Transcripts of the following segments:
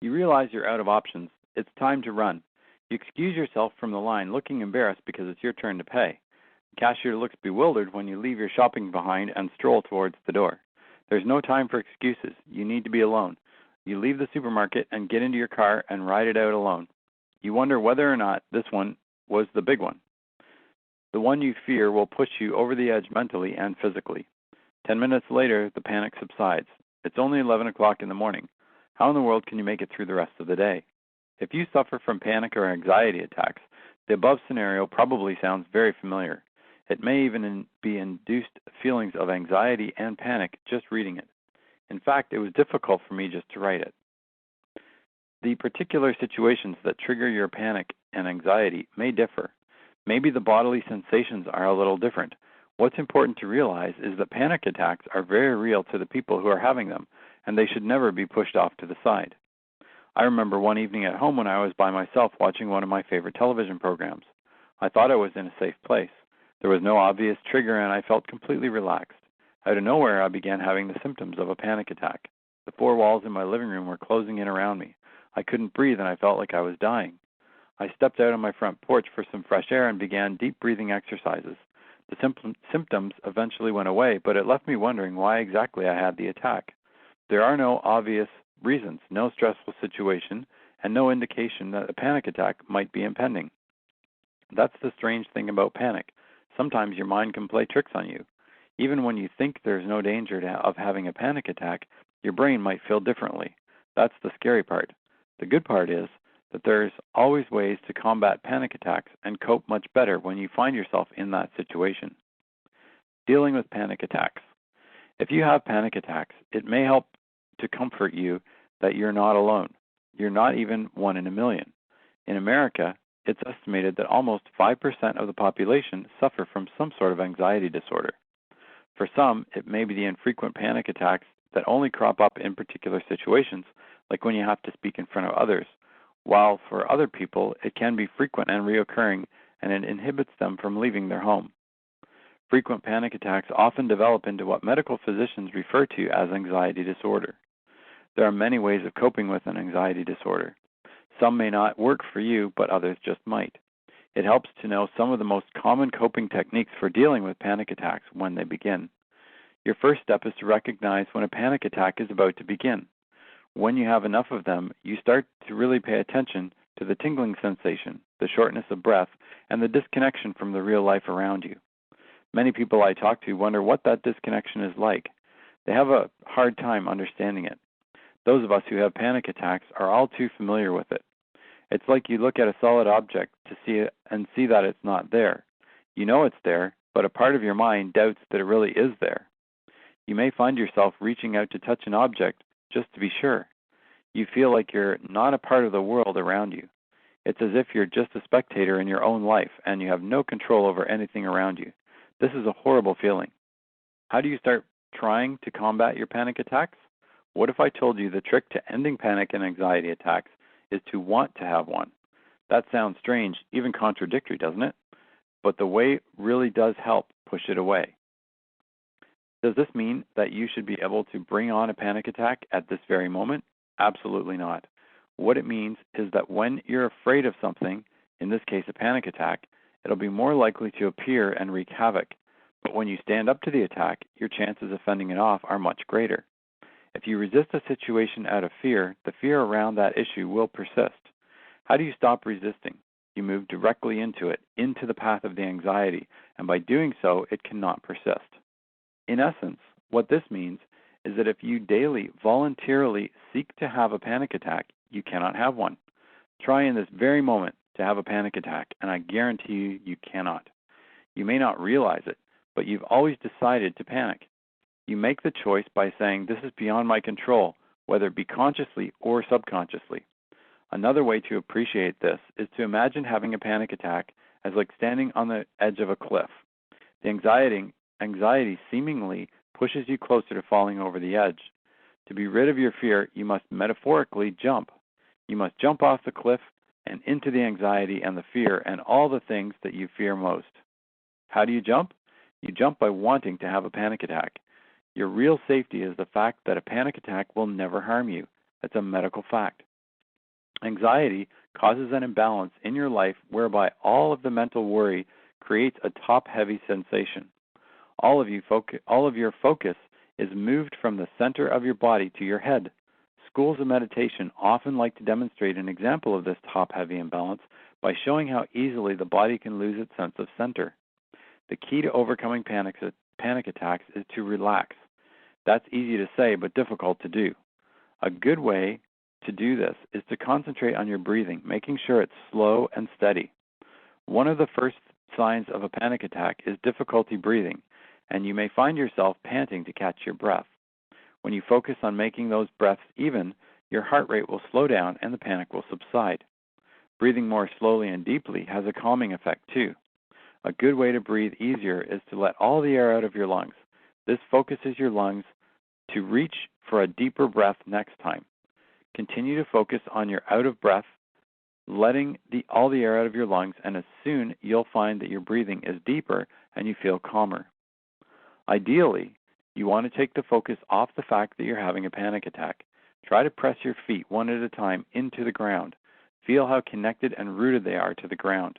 You realize you're out of options. It's time to run. You excuse yourself from the line, looking embarrassed because it's your turn to pay. The cashier looks bewildered when you leave your shopping behind and stroll towards the door. There's no time for excuses. You need to be alone. You leave the supermarket and get into your car and ride it out alone. You wonder whether or not this one was the big one. The one you fear will push you over the edge mentally and physically. 10 minutes later, the panic subsides. It's only 11 o'clock in the morning. How in the world can you make it through the rest of the day? If you suffer from panic or anxiety attacks, the above scenario probably sounds very familiar. It may even be induced feelings of anxiety and panic just reading it. In fact, it was difficult for me just to write it. The particular situations that trigger your panic and anxiety may differ. Maybe the bodily sensations are a little different. What's important to realize is that panic attacks are very real to the people who are having them, and they should never be pushed off to the side. I remember one evening at home when I was by myself watching one of my favorite television programs. I thought I was in a safe place. There was no obvious trigger, and I felt completely relaxed. Out of nowhere, I began having the symptoms of a panic attack. The four walls in my living room were closing in around me. I couldn't breathe, and I felt like I was dying. I stepped out on my front porch for some fresh air and began deep breathing exercises. The symptoms eventually went away, but it left me wondering why exactly I had the attack. There are no obvious reasons, no stressful situation, and no indication that a panic attack might be impending. That's the strange thing about panic. Sometimes your mind can play tricks on you. Even when you think there's no danger of having a panic attack, your brain might feel differently. That's the scary part. The good part is that there's always ways to combat panic attacks and cope much better when you find yourself in that situation. Dealing with panic attacks. If you have panic attacks, it may help to comfort you that you're not alone. You're not even one in a million. In America, it's estimated that almost 5% of the population suffer from some sort of anxiety disorder. For some, it may be the infrequent panic attacks that only crop up in particular situations, like when you have to speak in front of others, while for other people, it can be frequent and reoccurring, and it inhibits them from leaving their home. Frequent panic attacks often develop into what medical physicians refer to as anxiety disorder. There are many ways of coping with an anxiety disorder. Some may not work for you, but others just might. It helps to know some of the most common coping techniques for dealing with panic attacks when they begin. Your first step is to recognize when a panic attack is about to begin. When you have enough of them, you start to really pay attention to the tingling sensation, the shortness of breath, and the disconnection from the real life around you. Many people I talk to wonder what that disconnection is like. They have a hard time understanding it. Those of us who have panic attacks are all too familiar with it. It's like you look at a solid object to see it and see that it's not there. You know it's there, but a part of your mind doubts that it really is there. You may find yourself reaching out to touch an object just to be sure. You feel like you're not a part of the world around you. It's as if you're just a spectator in your own life and you have no control over anything around you. This is a horrible feeling. How do you start trying to combat your panic attacks? What if I told you the trick to ending panic and anxiety attacks is to want to have one? That sounds strange, even contradictory, doesn't it? But the way really does help push it away. Does this mean that you should be able to bring on a panic attack at this very moment? Absolutely not. What it means is that when you're afraid of something, in this case a panic attack, it'll be more likely to appear and wreak havoc. But when you stand up to the attack, your chances of fending it off are much greater. If you resist a situation out of fear, the fear around that issue will persist. How do you stop resisting? You move directly into it, into the path of the anxiety, and by doing so, it cannot persist. In essence, what this means is that if you daily voluntarily seek to have a panic attack, you cannot have one. Try in this very moment to have a panic attack, and I guarantee you cannot. You may not realize it, but you've always decided to panic. You make the choice by saying, this is beyond my control, whether it be consciously or subconsciously. Another way to appreciate this is to imagine having a panic attack as like standing on the edge of a cliff. The anxiety seemingly pushes you closer to falling over the edge. To be rid of your fear, you must metaphorically jump. You must jump off the cliff and into the anxiety and the fear and all the things that you fear most. How do you jump? You jump by wanting to have a panic attack. Your real safety is the fact that a panic attack will never harm you. That's a medical fact. Anxiety causes an imbalance in your life whereby all of the mental worry creates a top-heavy sensation. All of your focus is moved from the center of your body to your head. Schools of meditation often like to demonstrate an example of this top-heavy imbalance by showing how easily the body can lose its sense of center. The key to overcoming panic attacks is to relax. That's easy to say, but difficult to do. A good way to do this is to concentrate on your breathing, making sure it's slow and steady. One of the first signs of a panic attack is difficulty breathing, and you may find yourself panting to catch your breath. When you focus on making those breaths even, your heart rate will slow down and the panic will subside. Breathing more slowly and deeply has a calming effect too. A good way to breathe easier is to let all the air out of your lungs. This focuses your lungs to reach for a deeper breath next time. Continue to focus on your out of breath, letting all the air out of your lungs, and as soon you'll find that your breathing is deeper and you feel calmer. Ideally, you want to take the focus off the fact that you're having a panic attack. Try to press your feet one at a time into the ground. Feel how connected and rooted they are to the ground.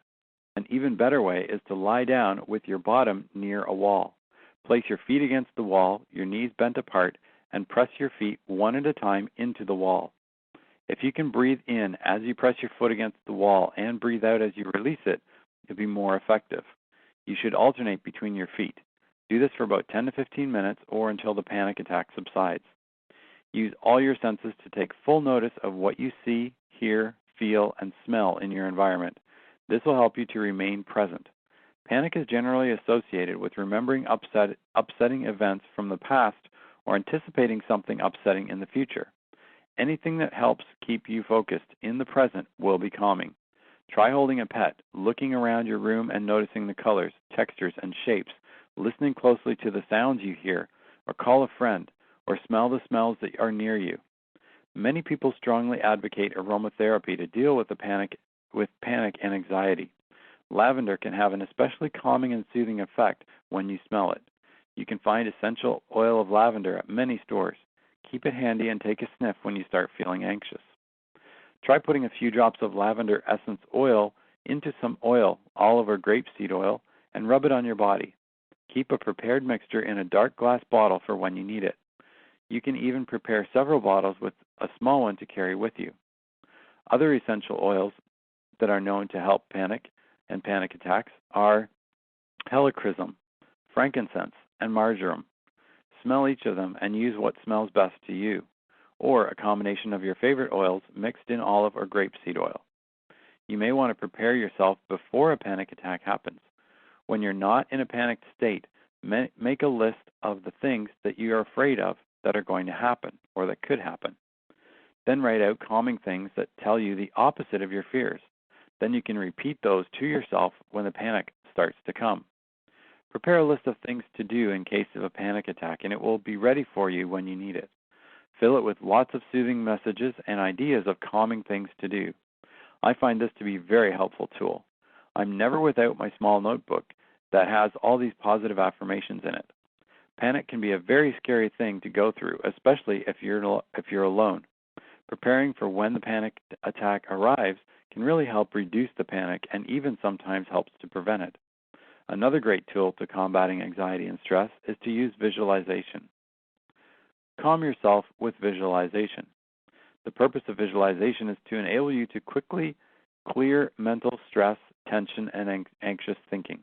An even better way is to lie down with your bottom near a wall. Place your feet against the wall, your knees bent apart, and press your feet one at a time into the wall. If you can breathe in as you press your foot against the wall and breathe out as you release it, it'll be more effective. You should alternate between your feet. Do this for about 10 to 15 minutes or until the panic attack subsides. Use all your senses to take full notice of what you see, hear, feel, and smell in your environment. This will help you to remain present. Panic is generally associated with remembering upsetting events from the past or anticipating something upsetting in the future. Anything that helps keep you focused in the present will be calming. Try holding a pet, looking around your room and noticing the colors, textures, and shapes, listening closely to the sounds you hear, or call a friend, or smell the smells that are near you. Many people strongly advocate aromatherapy to deal with panic and anxiety. Lavender can have an especially calming and soothing effect when you smell it. You can find essential oil of lavender at many stores. Keep it handy and take a sniff when you start feeling anxious. Try putting a few drops of lavender essence oil into some oil, olive or grapeseed oil, and rub it on your body. Keep a prepared mixture in a dark glass bottle for when you need it. You can even prepare several bottles with a small one to carry with you. Other essential oils that are known to help panic and panic attacks are helichrysum, frankincense, and marjoram. Smell each of them and use what smells best to you, or a combination of your favorite oils mixed in olive or grapeseed oil. You may want to prepare yourself before a panic attack happens. When you're not in a panicked state, make a list of the things that you are afraid of that are going to happen or that could happen. Then write out calming things that tell you the opposite of your fears. Then you can repeat those to yourself when the panic starts to come. Prepare a list of things to do in case of a panic attack, and it will be ready for you when you need it. Fill it with lots of soothing messages and ideas of calming things to do. I find this to be a very helpful tool. I'm never without my small notebook that has all these positive affirmations in it. Panic can be a very scary thing to go through, especially if you're alone. Preparing for when the panic attack arrives can really help reduce the panic and even sometimes helps to prevent it. Another great tool to combating anxiety and stress is to use visualization. Calm yourself with visualization. The purpose of visualization is to enable you to quickly clear mental stress, tension, and anxious thinking.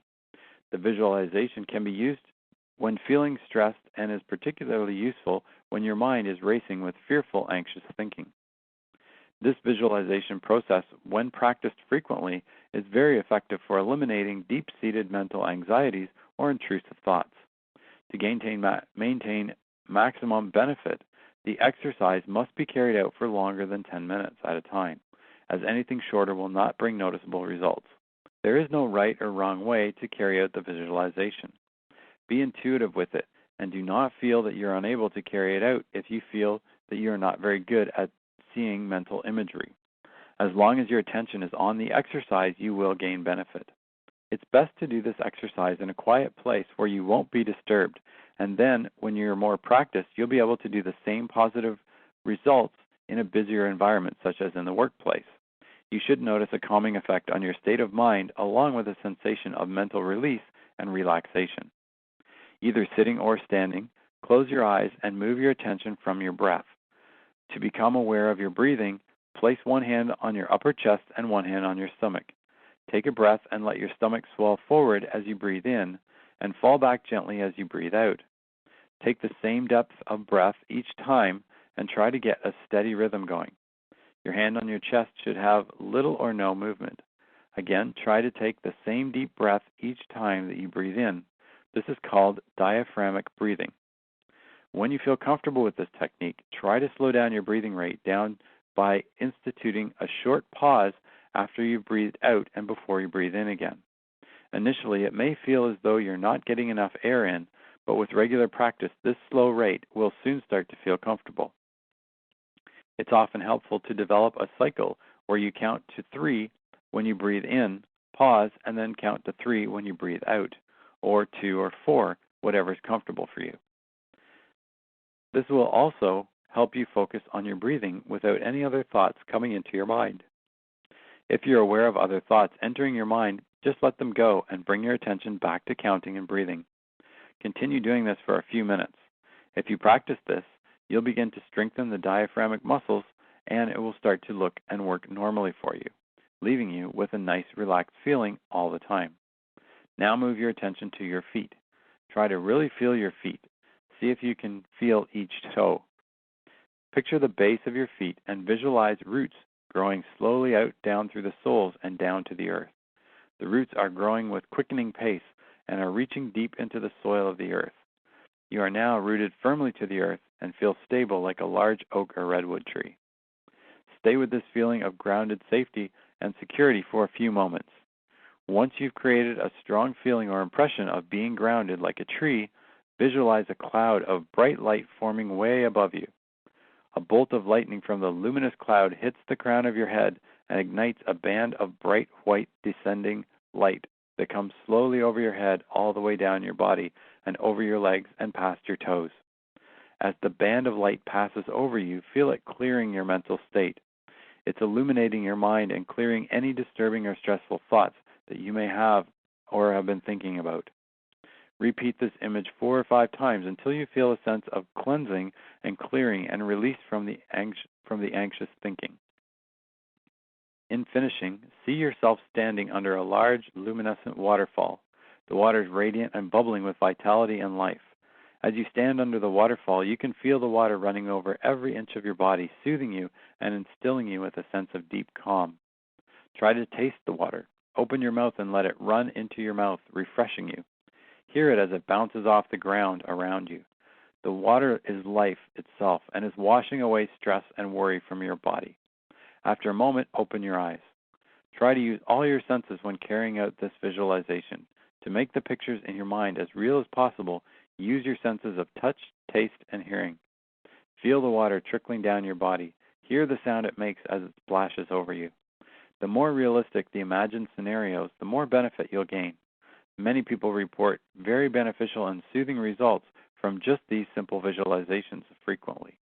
The visualization can be used when feeling stressed and is particularly useful when your mind is racing with fearful, anxious thinking. This visualization process, when practiced frequently, is very effective for eliminating deep-seated mental anxieties or intrusive thoughts. To maintain maximum benefit, the exercise must be carried out for longer than 10 minutes at a time, as anything shorter will not bring noticeable results. There is no right or wrong way to carry out the visualization. Be intuitive with it, and do not feel that you're unable to carry it out if you feel that you are not very good at seeing mental imagery. As long as your attention is on the exercise, you will gain benefit. It's best to do this exercise in a quiet place where you won't be disturbed, and then when you're more practiced, you'll be able to do the same positive results in a busier environment, such as in the workplace. You should notice a calming effect on your state of mind along with a sensation of mental release and relaxation. Either sitting or standing, close your eyes and move your attention from your breath. To become aware of your breathing, place one hand on your upper chest and one hand on your stomach. Take a breath and let your stomach swell forward as you breathe in and fall back gently as you breathe out. Take the same depth of breath each time and try to get a steady rhythm going. Your hand on your chest should have little or no movement. Again, try to take the same deep breath each time that you breathe in. This is called diaphragmatic breathing. When you feel comfortable with this technique, try to slow down your breathing rate down by instituting a short pause after you breathe out and before you breathe in again. Initially, it may feel as though you're not getting enough air in, but with regular practice, this slow rate will soon start to feel comfortable. It's often helpful to develop a cycle where you count to 3 when you breathe in, pause, and then count to 3 when you breathe out, or 2 or 4, whatever is comfortable for you. This will also help you focus on your breathing without any other thoughts coming into your mind. If you're aware of other thoughts entering your mind, just let them go and bring your attention back to counting and breathing. Continue doing this for a few minutes. If you practice this, you'll begin to strengthen the diaphragmatic muscles and it will start to look and work normally for you, leaving you with a nice relaxed feeling all the time. Now move your attention to your feet. Try to really feel your feet. See if you can feel each toe. Picture the base of your feet and visualize roots growing slowly out down through the soles and down to the earth. The roots are growing with quickening pace and are reaching deep into the soil of the earth. You are now rooted firmly to the earth and feel stable like a large oak or redwood tree. Stay with this feeling of grounded safety and security for a few moments. Once you've created a strong feeling or impression of being grounded like a tree, visualize a cloud of bright light forming way above you. A bolt of lightning from the luminous cloud hits the crown of your head and ignites a band of bright white descending light that comes slowly over your head all the way down your body and over your legs and past your toes. As the band of light passes over you, feel it clearing your mental state. It's illuminating your mind and clearing any disturbing or stressful thoughts that you may have or have been thinking about. Repeat this image 4 or 5 times until you feel a sense of cleansing and clearing and release from the anxious thinking. In finishing, see yourself standing under a large luminescent waterfall. The water is radiant and bubbling with vitality and life. As you stand under the waterfall, you can feel the water running over every inch of your body, soothing you and instilling you with a sense of deep calm. Try to taste the water. Open your mouth and let it run into your mouth, refreshing you. Hear it as it bounces off the ground around you. The water is life itself and is washing away stress and worry from your body. After a moment, open your eyes. Try to use all your senses when carrying out this visualization. To make the pictures in your mind as real as possible, use your senses of touch, taste, and hearing. Feel the water trickling down your body. Hear the sound it makes as it splashes over you. The more realistic the imagined scenarios, the more benefit you'll gain. Many people report very beneficial and soothing results from just these simple visualizations frequently.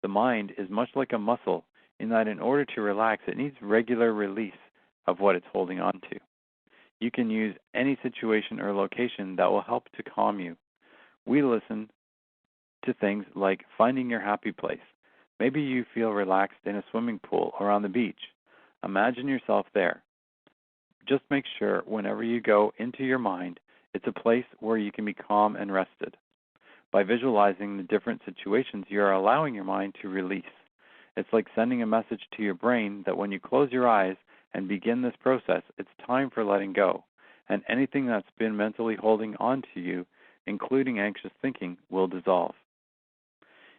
The mind is much like a muscle in that in order to relax, it needs regular release of what it's holding on to. You can use any situation or location that will help to calm you. We listen to things like finding your happy place. Maybe you feel relaxed in a swimming pool or on the beach. Imagine yourself there. Just make sure whenever you go into your mind, it's a place where you can be calm and rested. By visualizing the different situations, you are allowing your mind to release. It's like sending a message to your brain that when you close your eyes and begin this process, it's time for letting go, and anything that's been mentally holding on to you, including anxious thinking, will dissolve.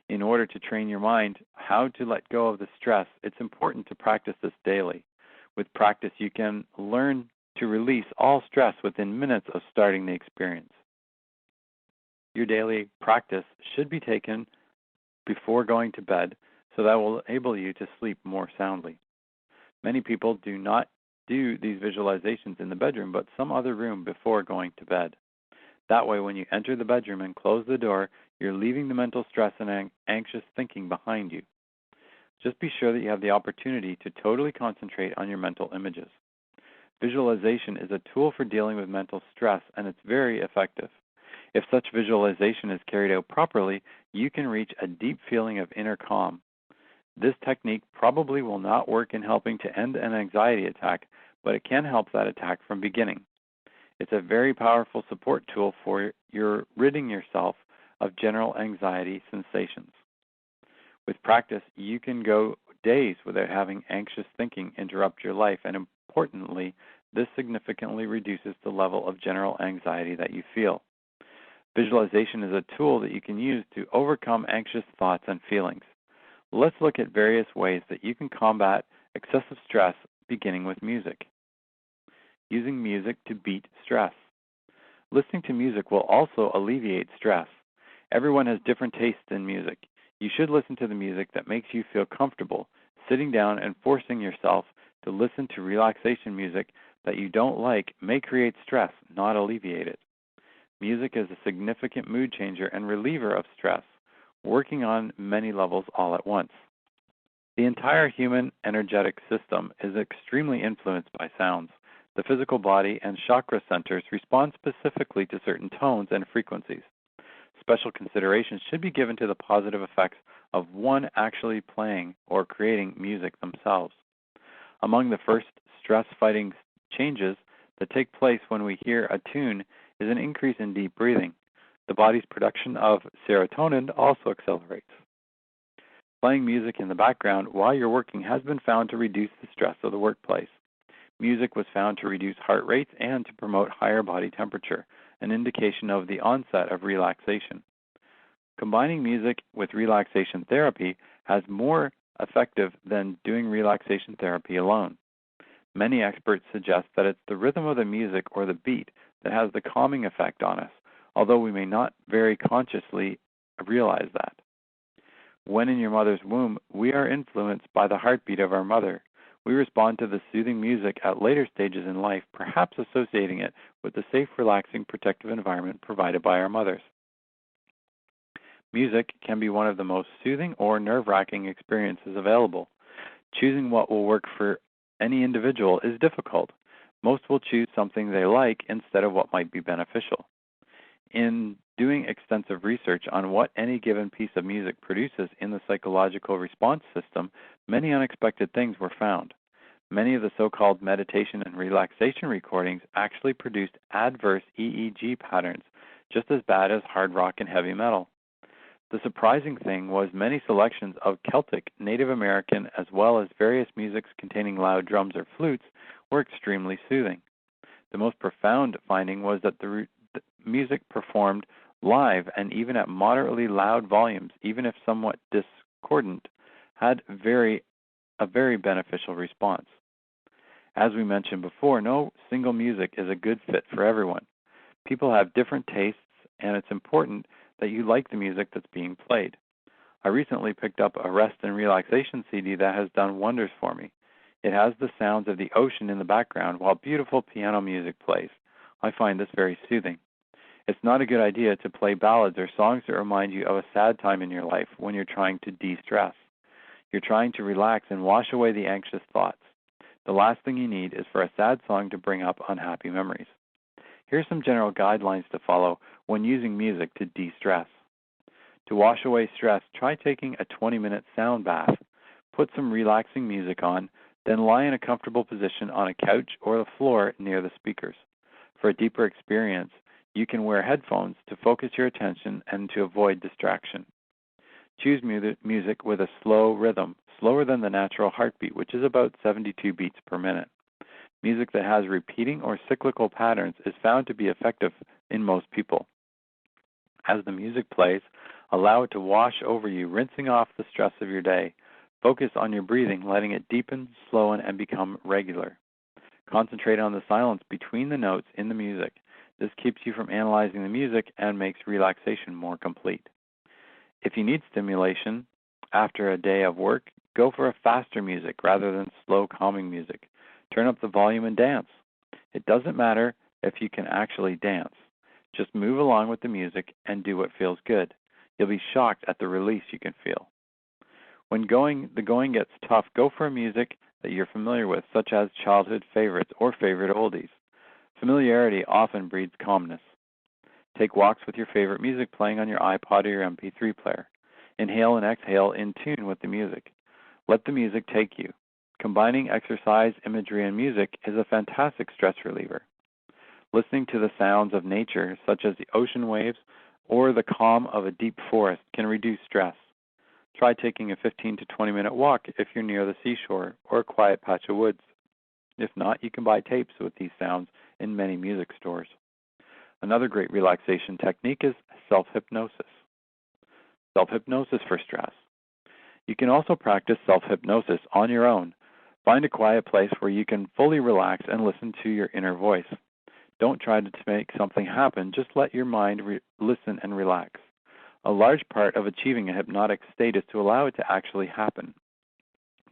In order to train your mind how to let go of the stress, it's important to practice this daily. With practice, you can learn to release all stress within minutes of starting the experience. Your daily practice should be taken before going to bed, so that will enable you to sleep more soundly. Many people do not do these visualizations in the bedroom, but some other room before going to bed. That way, when you enter the bedroom and close the door, you're leaving the mental stress and anxious thinking behind you. Just be sure that you have the opportunity to totally concentrate on your mental images. Visualization is a tool for dealing with mental stress, and it's very effective. If such visualization is carried out properly, you can reach a deep feeling of inner calm. This technique probably will not work in helping to end an anxiety attack, but it can help that attack from beginning. It's a very powerful support tool for your ridding yourself of general anxiety sensations. With practice, you can go days without having anxious thinking interrupt your life, and importantly, this significantly reduces the level of general anxiety that you feel. Visualization is a tool that you can use to overcome anxious thoughts and feelings. Let's look at various ways that you can combat excessive stress, beginning with music. Using music to beat stress. Listening to music will also alleviate stress. Everyone has different tastes in music. You should listen to the music that makes you feel comfortable. Sitting down and forcing yourself to listen to relaxation music that you don't like may create stress, not alleviate it. Music is a significant mood changer and reliever of stress, working on many levels all at once. The entire human energetic system is extremely influenced by sounds. The physical body and chakra centers respond specifically to certain tones and frequencies. Special consideration should be given to the positive effects of one actually playing or creating music themselves. Among the first stress-fighting changes that take place when we hear a tune is an increase in deep breathing. The body's production of serotonin also accelerates. Playing music in the background while you're working has been found to reduce the stress of the workplace. Music was found to reduce heart rates and to promote higher body temperature, an indication of the onset of relaxation. Combining music with relaxation therapy has more effective than doing relaxation therapy alone. Many experts suggest that it's the rhythm of the music or the beat that has the calming effect on us, although we may not very consciously realize that. When in your mother's womb, we are influenced by the heartbeat of our mother. We respond to the soothing music at later stages in life, perhaps associating it with the safe, relaxing, protective environment provided by our mothers. Music can be one of the most soothing or nerve-wracking experiences available. Choosing what will work for any individual is difficult. Most will choose something they like instead of what might be beneficial. In doing extensive research on what any given piece of music produces in the psychological response system, many unexpected things were found. Many of the so-called meditation and relaxation recordings actually produced adverse EEG patterns, just as bad as hard rock and heavy metal. The surprising thing was many selections of Celtic, Native American, as well as various musics containing loud drums or flutes were extremely soothing. The most profound finding was that the music performed live and even at moderately loud volumes, even if somewhat discordant, had a very beneficial response. As we mentioned before, no single music is a good fit for everyone. People have different tastes, and it's important that you like the music that's being played. I recently picked up a rest and relaxation CD that has done wonders for me. It has the sounds of the ocean in the background while beautiful piano music plays. I find this very soothing. It's not a good idea to play ballads or songs that remind you of a sad time in your life when you're trying to de-stress. You're trying to relax and wash away the anxious thoughts. The last thing you need is for a sad song to bring up unhappy memories. Here's some general guidelines to follow when using music to de-stress. To wash away stress, try taking a 20-minute sound bath. Put some relaxing music on, then lie in a comfortable position on a couch or the floor near the speakers. For a deeper experience, you can wear headphones to focus your attention and to avoid distraction. Choose music with a slow rhythm, slower than the natural heartbeat, which is about 72 beats per minute. Music that has repeating or cyclical patterns is found to be effective in most people. As the music plays, allow it to wash over you, rinsing off the stress of your day. Focus on your breathing, letting it deepen, slowen, and become regular. Concentrate on the silence between the notes in the music. This keeps you from analyzing the music and makes relaxation more complete. If you need stimulation after a day of work, go for a faster music rather than slow, calming music. Turn up the volume and dance. It doesn't matter if you can actually dance. Just move along with the music and do what feels good. You'll be shocked at the release you can feel. When the going gets tough, go for music that you're familiar with, such as childhood favorites or favorite oldies. Familiarity often breeds calmness. Take walks with your favorite music playing on your iPod or your MP3 player. Inhale and exhale in tune with the music. Let the music take you. Combining exercise, imagery, and music is a fantastic stress reliever. Listening to the sounds of nature, such as the ocean waves or the calm of a deep forest, can reduce stress. Try taking a 15 to 20-minute walk if you're near the seashore or a quiet patch of woods. If not, you can buy tapes with these sounds in many music stores. Another great relaxation technique is self-hypnosis. Self-hypnosis for stress. You can also practice self-hypnosis on your own. Find a quiet place where you can fully relax and listen to your inner voice. Don't try to make something happen, just let your mind listen and relax. A large part of achieving a hypnotic state is to allow it to actually happen.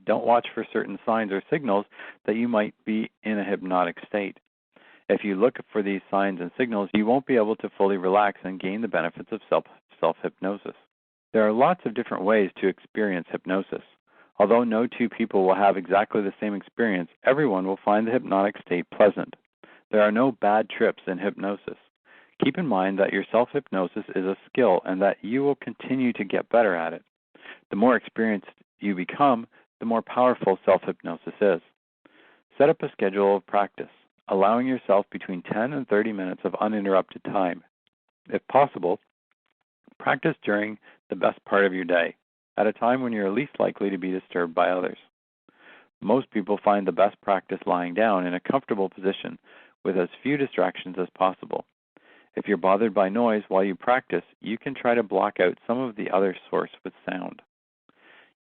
Don't watch for certain signs or signals that you might be in a hypnotic state. If you look for these signs and signals, you won't be able to fully relax and gain the benefits of self-hypnosis. There are lots of different ways to experience hypnosis. Although no two people will have exactly the same experience, everyone will find the hypnotic state pleasant. There are no bad trips in hypnosis. Keep in mind that your self-hypnosis is a skill and that you will continue to get better at it. The more experienced you become, the more powerful self-hypnosis is. Set up a schedule of practice, allowing yourself between 10 and 30 minutes of uninterrupted time. If possible, practice during the best part of your day, at a time when you're least likely to be disturbed by others. Most people find the best practice lying down in a comfortable position with as few distractions as possible. If you're bothered by noise while you practice, you can try to block out some of the other source with sound.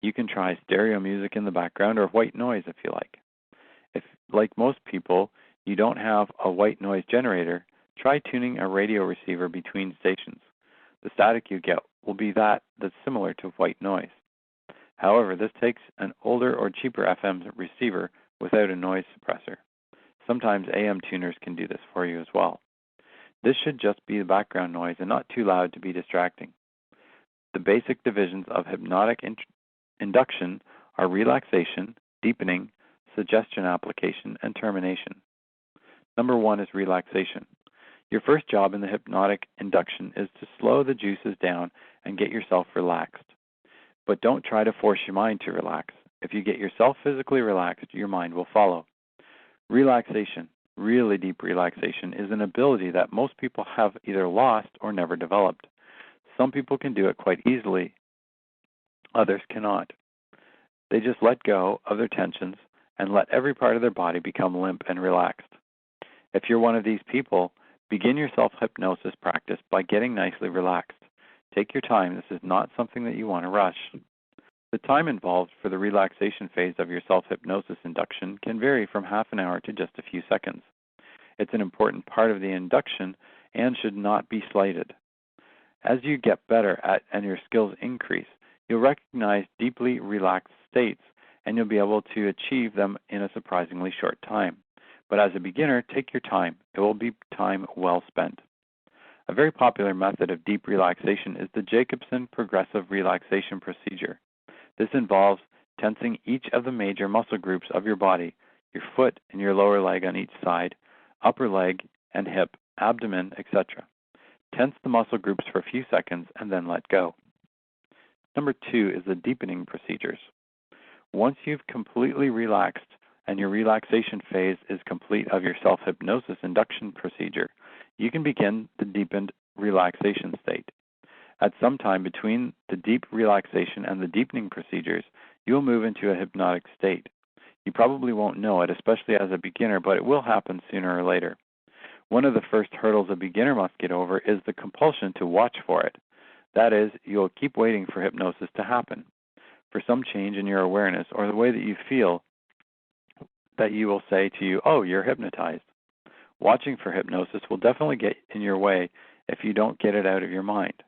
You can try stereo music in the background or white noise if you like. If, like most people, you don't have a white noise generator, try tuning a radio receiver between stations. The static you get will be that's similar to white noise. However, this takes an older or cheaper FM receiver without a noise suppressor. Sometimes AM tuners can do this for you as well. This should just be the background noise and not too loud to be distracting. The basic divisions of hypnotic induction are relaxation, deepening, suggestion application, and termination. Number 1 is relaxation. Your first job in the hypnotic induction is to slow the juices down and get yourself relaxed. But don't try to force your mind to relax. If you get yourself physically relaxed, your mind will follow. Relaxation, really deep relaxation, is an ability that most people have either lost or never developed. Some people can do it quite easily. Others cannot. They just let go of their tensions and let every part of their body become limp and relaxed. If you're one of these people, begin your self-hypnosis practice by getting nicely relaxed. Take your time. This is not something that you want to rush. The time involved for the relaxation phase of your self-hypnosis induction can vary from half an hour to just a few seconds. It's an important part of the induction and should not be slighted. As you get better at and your skills increase, you'll recognize deeply relaxed states and you'll be able to achieve them in a surprisingly short time. But as a beginner, take your time. It will be time well spent. A very popular method of deep relaxation is the Jacobson Progressive Relaxation Procedure. This involves tensing each of the major muscle groups of your body, your foot and your lower leg on each side, upper leg and hip, abdomen, etc. Tense the muscle groups for a few seconds and then let go. Number 2 is the deepening procedures. Once you've completely relaxed and your relaxation phase is complete of your self-hypnosis induction procedure, you can begin the deepened relaxation state. At some time between the deep relaxation and the deepening procedures, you will move into a hypnotic state. You probably won't know it, especially as a beginner, but it will happen sooner or later. One of the first hurdles a beginner must get over is the compulsion to watch for it. That is, you'll keep waiting for hypnosis to happen, for some change in your awareness or the way that you feel, that you will say to you, "Oh, you're hypnotized." Watching for hypnosis will definitely get in your way if you don't get it out of your mind.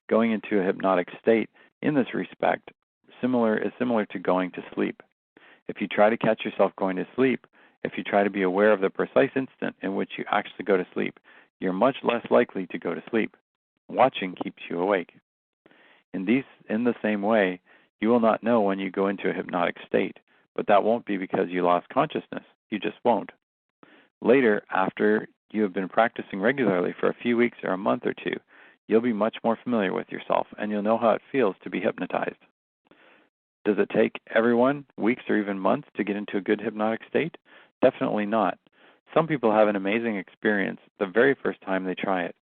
Going into a hypnotic state in this respect is similar to going to sleep. If you try to catch yourself going to sleep, if you try to be aware of the precise instant in which you actually go to sleep, you're much less likely to go to sleep. Watching keeps you awake. In the same way, You will not know when you go into a hypnotic state, but that won't be because you lost consciousness. You just won't. Later, after you have been practicing regularly for a few weeks or a month or two, you'll be much more familiar with yourself, and you'll know how it feels to be hypnotized. Does it take everyone weeks or even months to get into a good hypnotic state? Definitely not. Some people have an amazing experience the very first time they try it.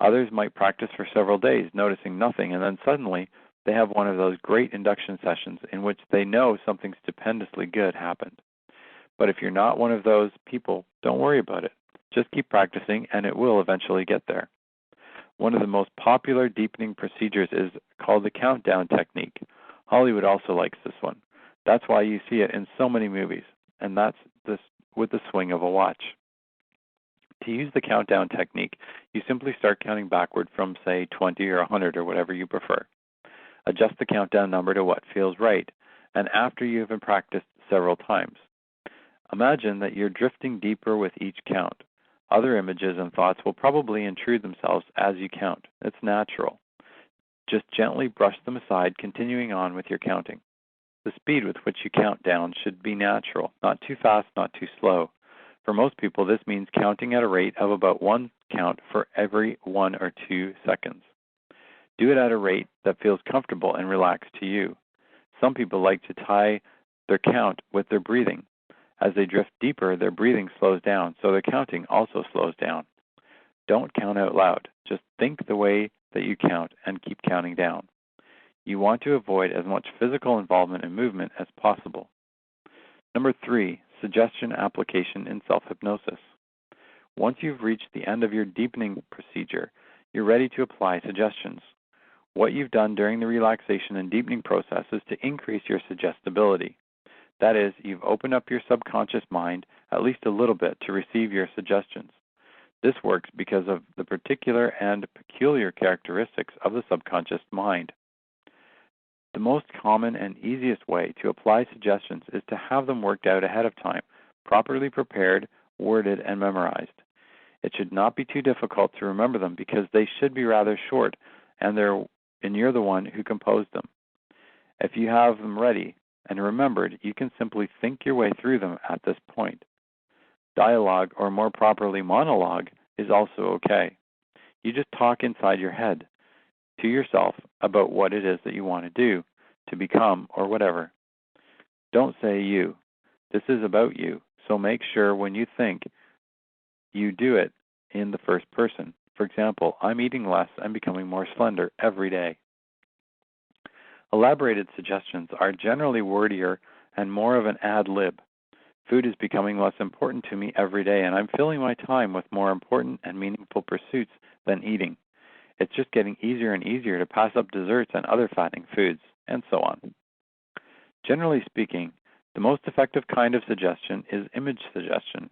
Others might practice for several days, noticing nothing, and then suddenly they have one of those great induction sessions in which they know something stupendously good happened. But if you're not one of those people, don't worry about it. Just keep practicing, and it will eventually get there. One of the most popular deepening procedures is called the countdown technique. Hollywood also likes this one. That's why you see it in so many movies, and that's this with the swing of a watch. To use the countdown technique, you simply start counting backward from, say, 20 or 100 or whatever you prefer. Adjust the countdown number to what feels right, and after you have been practiced several times. Imagine that you're drifting deeper with each count. Other images and thoughts will probably intrude themselves as you count. It's natural. Just gently brush them aside, continuing on with your counting. The speed with which you count down should be natural, not too fast, not too slow. For most people, this means counting at a rate of about one count for every 1 or 2 seconds. Do it at a rate that feels comfortable and relaxed to you. Some people like to tie their count with their breathing. As they drift deeper, their breathing slows down, so their counting also slows down. Don't count out loud. Just think the way that you count and keep counting down. You want to avoid as much physical involvement and movement as possible. Number 3, suggestion application in self-hypnosis. Once you've reached the end of your deepening procedure, you're ready to apply suggestions. What you've done during the relaxation and deepening process is to increase your suggestibility. That is, you've opened up your subconscious mind at least a little bit to receive your suggestions. This works because of the particular and peculiar characteristics of the subconscious mind. The most common and easiest way to apply suggestions is to have them worked out ahead of time, properly prepared, worded, and memorized. It should not be too difficult to remember them because they should be rather short, and you're the one who composed them. If you have them ready and remembered, you can simply think your way through them at this point. Dialogue, or more properly monologue, is also okay. You just talk inside your head to yourself about what it is that you want to do, to become, or whatever. Don't say you. This is about you, so make sure when you think you do it in the first person. For example, I'm eating less and becoming more slender every day. Elaborated suggestions are generally wordier and more of an ad lib. Food is becoming less important to me every day, and I'm filling my time with more important and meaningful pursuits than eating. It's just getting easier and easier to pass up desserts and other fattening foods, and so on. Generally speaking, the most effective kind of suggestion is image suggestion.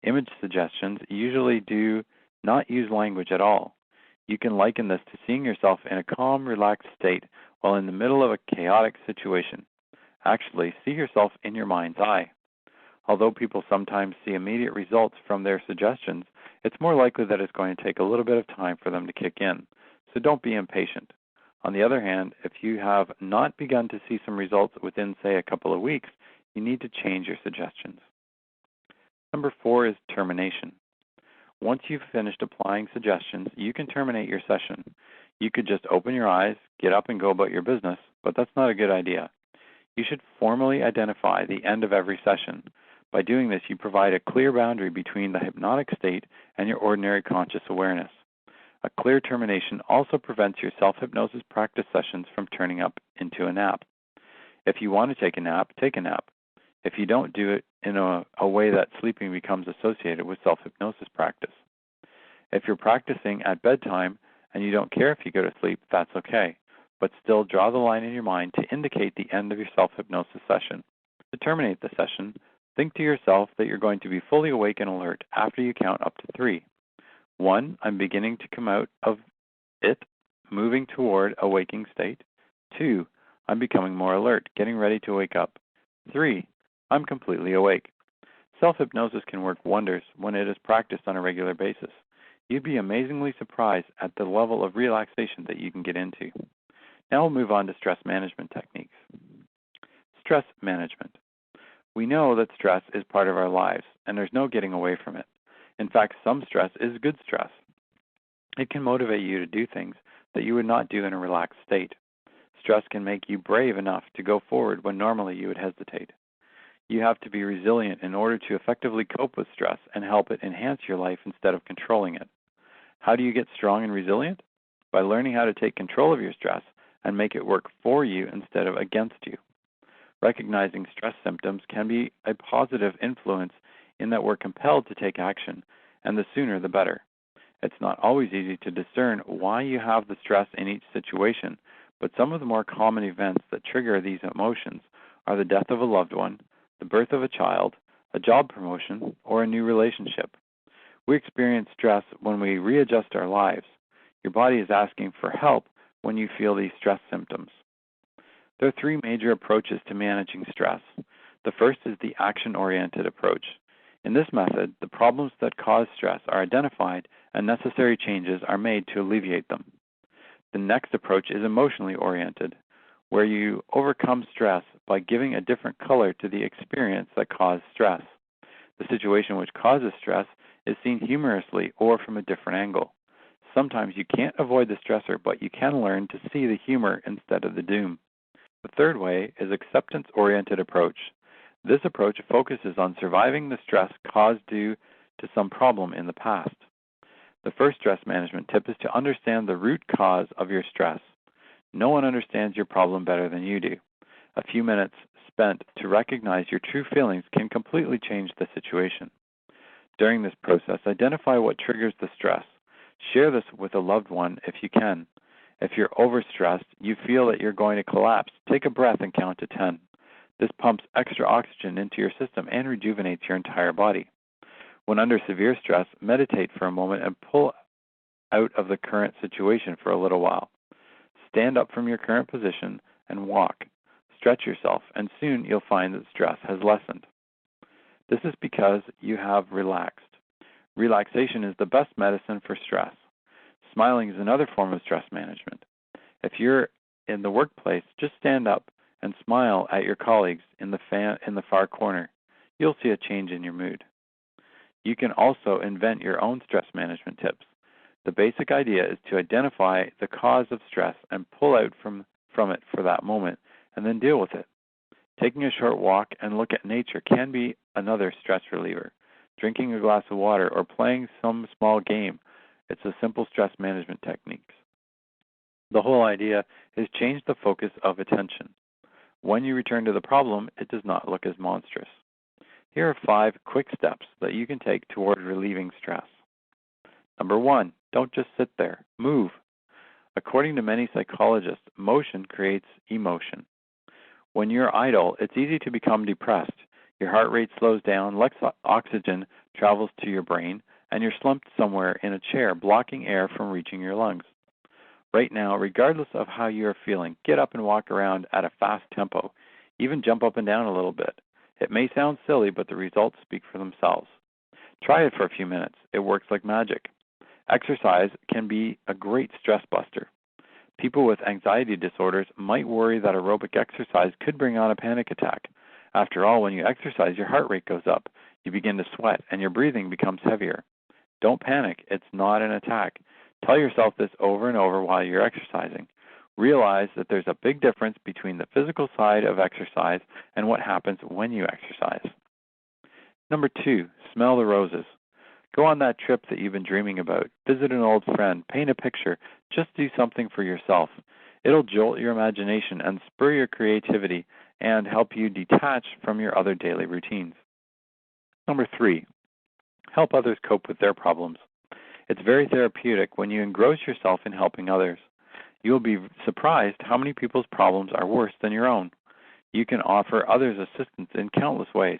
Image suggestions usually do not use language at all. You can liken this to seeing yourself in a calm, relaxed state while in the middle of a chaotic situation. Actually, see yourself in your mind's eye. Although people sometimes see immediate results from their suggestions, it's more likely that it's going to take a little bit of time for them to kick in, so don't be impatient. On the other hand, if you have not begun to see some results within, say, a couple of weeks, you need to change your suggestions. Number 4 is termination. Once you've finished applying suggestions, you can terminate your session. You could just open your eyes, get up, and go about your business, but that's not a good idea. You should formally identify the end of every session. By doing this, you provide a clear boundary between the hypnotic state and your ordinary conscious awareness. A clear termination also prevents your self-hypnosis practice sessions from turning up into a nap. If you want to take a nap, take a nap. If you don't do it in a way that sleeping becomes associated with self-hypnosis practice. If you're practicing at bedtime and you don't care if you go to sleep, that's okay. But still draw the line in your mind to indicate the end of your self-hypnosis session. To terminate the session, think to yourself that you're going to be fully awake and alert after you count up to 3. 1, I'm beginning to come out of it, moving toward a waking state. 2, I'm becoming more alert, getting ready to wake up. 3, I'm completely awake. Self-hypnosis can work wonders when it is practiced on a regular basis. You'd be amazingly surprised at the level of relaxation that you can get into. Now we'll move on to stress management techniques. Stress management. We know that stress is part of our lives, and there's no getting away from it. In fact, some stress is good stress. It can motivate you to do things that you would not do in a relaxed state. Stress can make you brave enough to go forward when normally you would hesitate. You have to be resilient in order to effectively cope with stress and help it enhance your life instead of controlling it. How do you get strong and resilient? By learning how to take control of your stress and make it work for you instead of against you. Recognizing stress symptoms can be a positive influence in that we're compelled to take action, and the sooner the better. It's not always easy to discern why you have the stress in each situation, but some of the more common events that trigger these emotions are the death of a loved one, the birth of a child, a job promotion, or a new relationship. We experience stress when we readjust our lives. Your body is asking for help when you feel these stress symptoms. There are three major approaches to managing stress. The first is the action-oriented approach. In this method, the problems that cause stress are identified and necessary changes are made to alleviate them. The next approach is emotionally oriented, where you overcome stress by giving a different color to the experience that caused stress. The situation which causes stress is seen humorously or from a different angle. Sometimes you can't avoid the stressor, but you can learn to see the humor instead of the doom. The third way is acceptance-oriented approach. This approach focuses on surviving the stress caused due to some problem in the past. The first stress management tip is to understand the root cause of your stress. No one understands your problem better than you do. A few minutes spent to recognize your true feelings can completely change the situation. During this process, identify what triggers the stress. Share this with a loved one if you can. If you're overstressed, you feel that you're going to collapse, take a breath and count to 10. This pumps extra oxygen into your system and rejuvenates your entire body. When under severe stress, meditate for a moment and pull out of the current situation for a little while. Stand up from your current position and walk. Stretch yourself, and soon you'll find that stress has lessened. This is because you have relaxed. Relaxation is the best medicine for stress. Smiling is another form of stress management. If you're in the workplace, just stand up and smile at your colleagues in the far corner. You'll see a change in your mood. You can also invent your own stress management tips. The basic idea is to identify the cause of stress and pull out from it for that moment, and then deal with it. Taking a short walk and look at nature can be another stress reliever. Drinking a glass of water or playing some small game, it's a simple stress management technique. The whole idea is change the focus of attention. When you return to the problem, it does not look as monstrous. Here are 5 quick steps that you can take toward relieving stress. Number 1, don't just sit there. Move. According to many psychologists, motion creates emotion. When you're idle, it's easy to become depressed. Your heart rate slows down, less oxygen travels to your brain, and you're slumped somewhere in a chair, blocking air from reaching your lungs. Right now, regardless of how you're feeling, get up and walk around at a fast tempo. Even jump up and down a little bit. It may sound silly, but the results speak for themselves. Try it for a few minutes. It works like magic. Exercise can be a great stress buster. People with anxiety disorders might worry that aerobic exercise could bring on a panic attack. After all, when you exercise, your heart rate goes up. You begin to sweat, and your breathing becomes heavier. Don't panic. It's not an attack. Tell yourself this over and over while you're exercising. Realize that there's a big difference between the physical side of exercise and what happens when you exercise. Number 2, smell the roses. Go on that trip that you've been dreaming about. Visit an old friend. Paint a picture. Just do something for yourself. It'll jolt your imagination and spur your creativity and help you detach from your other daily routines. Number 3, help others cope with their problems. It's very therapeutic when you engross yourself in helping others. You'll be surprised how many people's problems are worse than your own. You can offer others assistance in countless ways.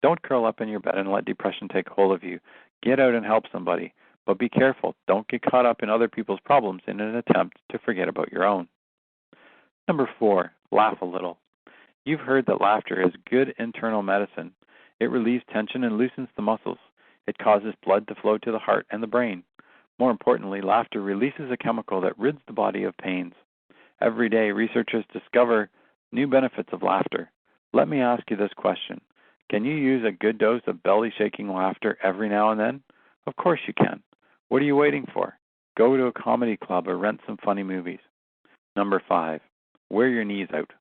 Don't curl up in your bed and let depression take hold of you. Get out and help somebody. But be careful. Don't get caught up in other people's problems in an attempt to forget about your own. Number 4, laugh a little. You've heard that laughter is good internal medicine. It relieves tension and loosens the muscles. It causes blood to flow to the heart and the brain. More importantly, laughter releases a chemical that rids the body of pains. Every day, researchers discover new benefits of laughter. Let me ask you this question. Can you use a good dose of belly-shaking laughter every now and then? Of course you can. What are you waiting for? Go to a comedy club or rent some funny movies. Number 5, wear your knees out.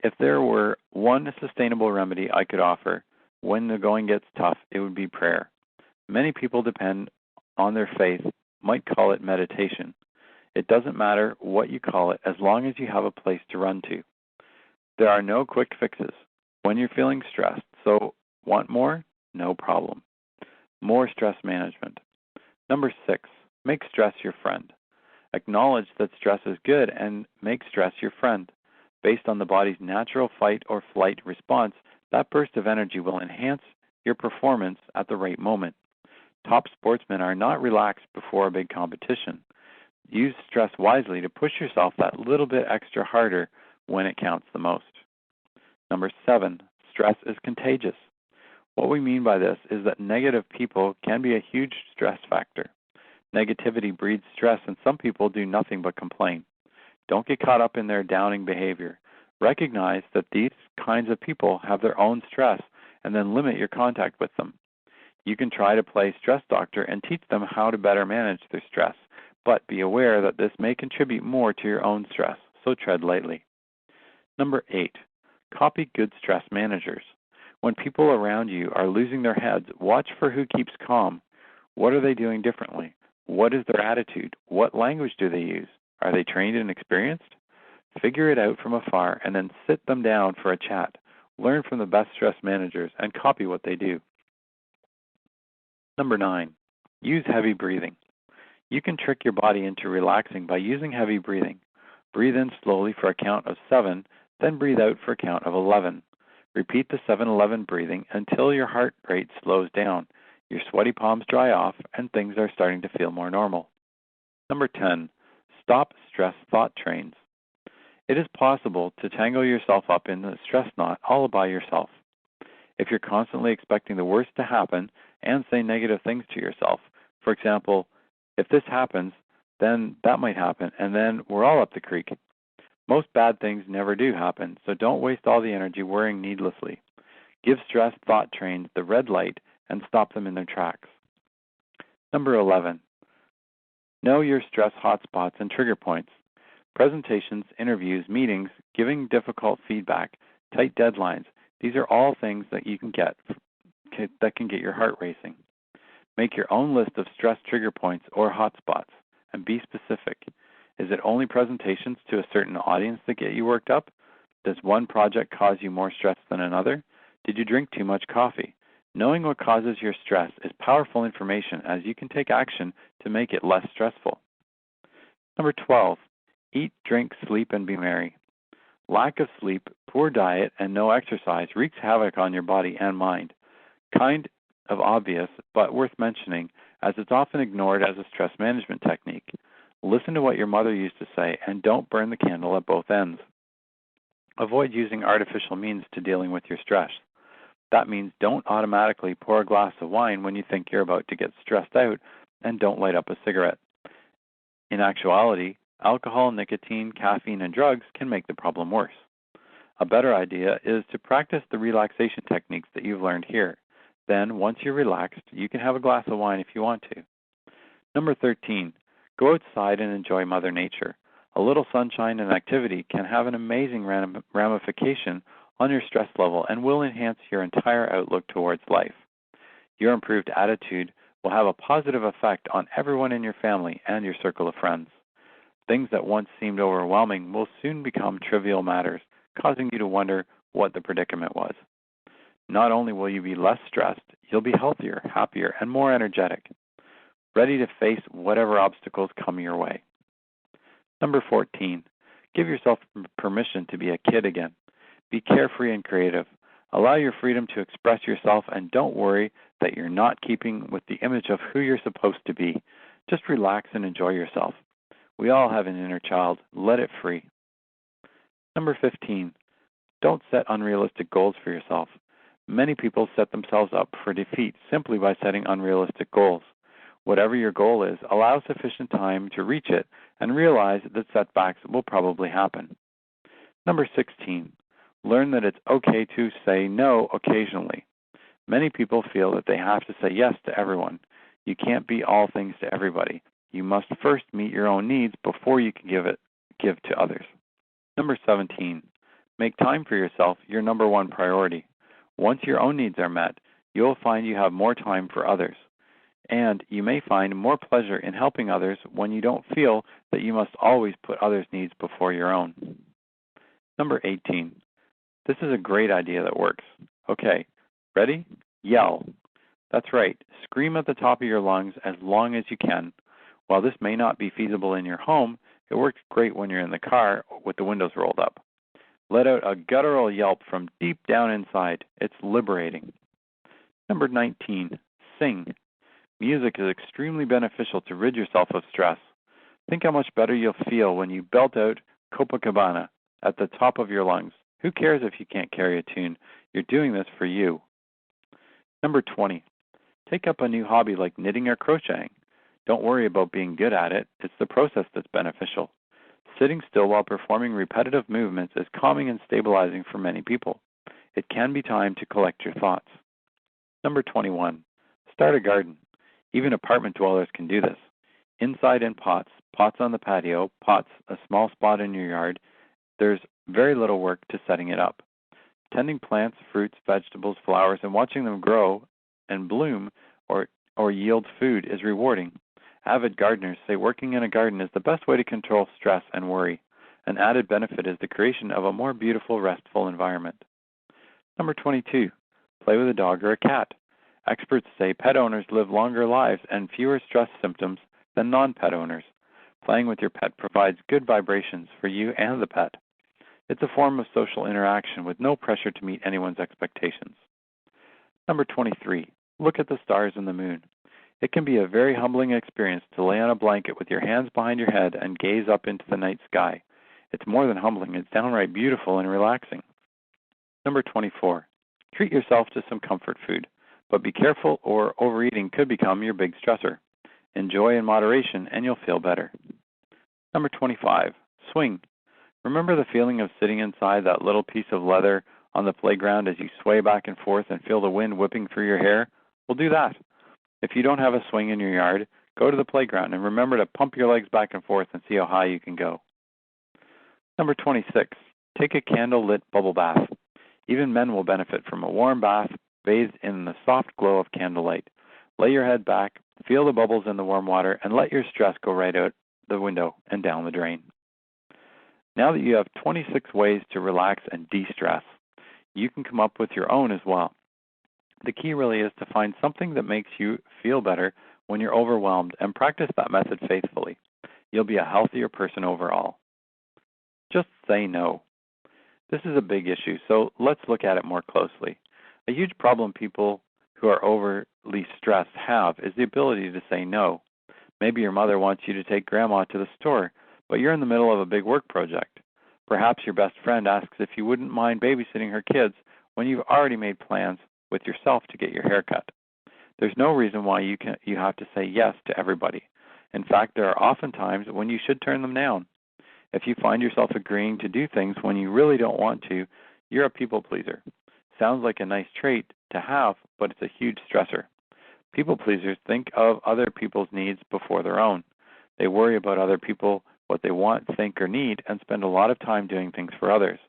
If there were one sustainable remedy I could offer when the going gets tough, it would be prayer. Many people depend on their faith, might call it meditation. It doesn't matter what you call it as long as you have a place to run to. There are no quick fixes when you're feeling stressed, so want more? No problem. More stress management. Number 6, make stress your friend. Acknowledge that stress is good and make stress your friend. Based on the body's natural fight or flight response, that burst of energy will enhance your performance at the right moment. Top sportsmen are not relaxed before a big competition. Use stress wisely to push yourself that little bit extra harder when it counts the most. Number 7, stress is contagious. What we mean by this is that negative people can be a huge stress factor. Negativity breeds stress, and some people do nothing but complain. Don't get caught up in their downing behavior. Recognize that these kinds of people have their own stress, and then limit your contact with them. You can try to play stress doctor and teach them how to better manage their stress, but be aware that this may contribute more to your own stress, so tread lightly. Number 8, copy good stress managers. When people around you are losing their heads, watch for who keeps calm. What are they doing differently? What is their attitude? What language do they use? Are they trained and experienced? Figure it out from afar and then sit them down for a chat. Learn from the best stress managers and copy what they do. Number 9, use heavy breathing. You can trick your body into relaxing by using heavy breathing. Breathe in slowly for a count of 7, then breathe out for a count of 11. Repeat the 7-11 breathing until your heart rate slows down, your sweaty palms dry off, and things are starting to feel more normal. Number 10, stop stress thought trains. It is possible to tangle yourself up in the stress knot all by yourself. If you're constantly expecting the worst to happen and say negative things to yourself, for example, if this happens, then that might happen, and then we're all up the creek. Most bad things never do happen, so don't waste all the energy worrying needlessly. Give stress thought trains the red light and stop them in their tracks. Number 11, know your stress hotspots and trigger points. Presentations, interviews, meetings, giving difficult feedback, tight deadlines, these are all things that you can get that can get your heart racing. Make your own list of stress trigger points or hotspots and be specific. Is it only presentations to a certain audience that get you worked up? Does one project cause you more stress than another? Did you drink too much coffee? Knowing what causes your stress is powerful information as you can take action to make it less stressful. Number 12, eat, drink, sleep, and be merry. Lack of sleep, poor diet, and no exercise wreaks havoc on your body and mind. Kind of obvious, but worth mentioning, as it's often ignored as a stress management technique. Listen to what your mother used to say, and don't burn the candle at both ends. Avoid using artificial means to dealing with your stress. That means don't automatically pour a glass of wine when you think you're about to get stressed out, and don't light up a cigarette. In actuality, alcohol, nicotine, caffeine, and drugs can make the problem worse. A better idea is to practice the relaxation techniques that you've learned here. Then, once you're relaxed, you can have a glass of wine if you want to. Number 13, go outside and enjoy Mother Nature. A little sunshine and activity can have an amazing ramification on your stress level and will enhance your entire outlook towards life. Your improved attitude will have a positive effect on everyone in your family and your circle of friends. Things that once seemed overwhelming will soon become trivial matters, causing you to wonder what the predicament was. Not only will you be less stressed, you'll be healthier, happier, and more energetic, ready to face whatever obstacles come your way. Number 14, give yourself permission to be a kid again. Be carefree and creative. Allow your freedom to express yourself, and don't worry that you're not keeping with the image of who you're supposed to be. Just relax and enjoy yourself. We all have an inner child. Let it free. Number 15, don't set unrealistic goals for yourself. Many people set themselves up for defeat simply by setting unrealistic goals. Whatever your goal is, allow sufficient time to reach it and realize that setbacks will probably happen. Number 16, learn that it's okay to say no occasionally. Many people feel that they have to say yes to everyone. You can't be all things to everybody. You must first meet your own needs before you can give to others. Number 17, make time for yourself your number one priority. Once your own needs are met, you'll find you have more time for others. And you may find more pleasure in helping others when you don't feel that you must always put others' needs before your own. Number 18, this is a great idea that works. Okay, ready? Yell. That's right. Scream at the top of your lungs as long as you can. While this may not be feasible in your home, it works great when you're in the car with the windows rolled up. Let out a guttural yelp from deep down inside. It's liberating. Number 19, sing. Music is extremely beneficial to rid yourself of stress. Think how much better you'll feel when you belt out Copacabana at the top of your lungs. Who cares if you can't carry a tune? You're doing this for you. Number 20, take up a new hobby like knitting or crocheting. Don't worry about being good at it. It's the process that's beneficial. Sitting still while performing repetitive movements is calming and stabilizing for many people. It can be time to collect your thoughts. Number 21, start a garden. Even apartment dwellers can do this. Inside in pots on the patio, pots a small spot in your yard. There's very little work to setting it up. Tending plants, fruits, vegetables, flowers, and watching them grow and bloom or yield food is rewarding. Avid gardeners say working in a garden is the best way to control stress and worry. An added benefit is the creation of a more beautiful, restful environment. Number 22, play with a dog or a cat. Experts say pet owners live longer lives and fewer stress symptoms than non-pet owners. Playing with your pet provides good vibrations for you and the pet. It's a form of social interaction with no pressure to meet anyone's expectations. Number 23, look at the stars and the moon. It can be a very humbling experience to lay on a blanket with your hands behind your head and gaze up into the night sky. It's more than humbling, it's downright beautiful and relaxing. Number 24, treat yourself to some comfort food, but be careful or overeating could become your big stressor. Enjoy in moderation and you'll feel better. Number 25, swing. Remember the feeling of sitting inside that little piece of leather on the playground as you sway back and forth and feel the wind whipping through your hair? Well, do that. If you don't have a swing in your yard, go to the playground and remember to pump your legs back and forth and see how high you can go. Number 26, take a candle-lit bubble bath. Even men will benefit from a warm bath bathed in the soft glow of candlelight. Lay your head back, feel the bubbles in the warm water, and let your stress go right out the window and down the drain. Now that you have 26 ways to relax and de-stress, you can come up with your own as well. The key really is to find something that makes you feel better when you're overwhelmed and practice that method faithfully. You'll be a healthier person overall. Just say no. This is a big issue, so let's look at it more closely. A huge problem people who are overly stressed have is the ability to say no. Maybe your mother wants you to take grandma to the store, but you're in the middle of a big work project. Perhaps your best friend asks if you wouldn't mind babysitting her kids when you've already made plans with yourself to get your hair cut. There's no reason why you have to say yes to everybody. In fact, there are often times when you should turn them down. If you find yourself agreeing to do things when you really don't want to, you're a people pleaser. Sounds like a nice trait to have, but it's a huge stressor. People pleasers think of other people's needs before their own. They worry about other people, what they want, think, or need, and spend a lot of time doing things for others.